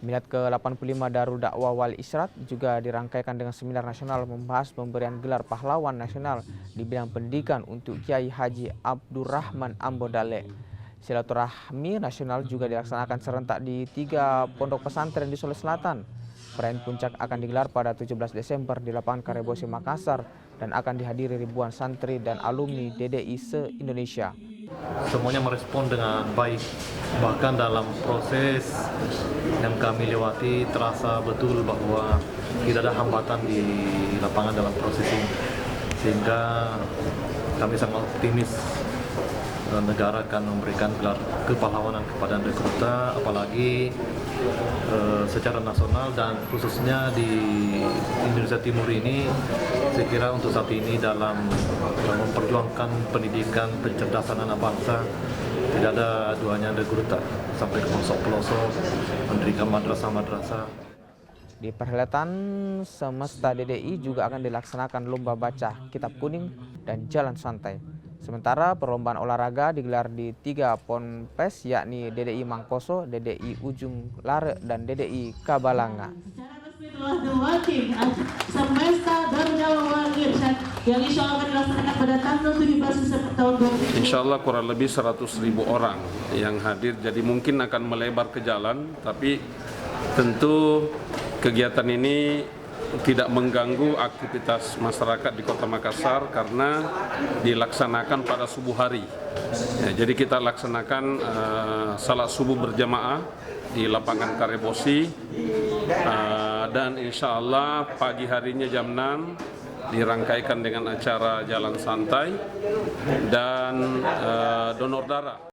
Milad ke-85 Darul Dakwah Wal Irsyad juga dirangkaikan dengan seminar nasional membahas pemberian gelar pahlawan nasional di bidang pendidikan untuk Kiai Haji Abdurrahman Ambodale. Silaturahmi nasional juga dilaksanakan serentak di 3 pondok pesantren di Sulawesi Selatan. Perayaan puncak akan digelar pada 17 Desember di lapangan Karebosi Makassar dan akan dihadiri ribuan santri dan alumni DDI se-Indonesia. Semuanya merespon dengan baik, bahkan dalam proses yang kami lewati terasa betul bahwa tidak ada hambatan di lapangan dalam proses ini, sehingga kami sangat optimis negara akan memberikan gelar kepahlawanan kepada rekruta, apalagi secara nasional dan khususnya di Indonesia Timur ini. Saya kira untuk saat ini dalam memperjuangkan pendidikan pencerdasan anak bangsa tidak ada duanya rekruta sampai ke pelosok-pelosok mendirikan madrasah-madrasah. Di perhelatan semesta DDI juga akan dilaksanakan lomba baca kitab kuning dan jalan santai. Sementara perlombaan olahraga digelar di 3 ponpes yakni DDI Mangkoso, DDI Ujung Lare, dan DDI Kabalanga. Telah dua tim semesta Darul Dakwah Wal Irsyad yang insya Allah akan dilaksanakan pada tanggal 17 Desember tahun 2020. Insya Allah kurang lebih 100.000 orang yang hadir, jadi mungkin akan melebar ke jalan, tapi tentu kegiatan ini tidak mengganggu aktivitas masyarakat di Kota Makassar karena dilaksanakan pada subuh hari. Ya, jadi kita laksanakan salat subuh berjamaah di lapangan Karebosi dan insya Allah pagi harinya jam 6 dirangkaikan dengan acara jalan santai dan donor darah.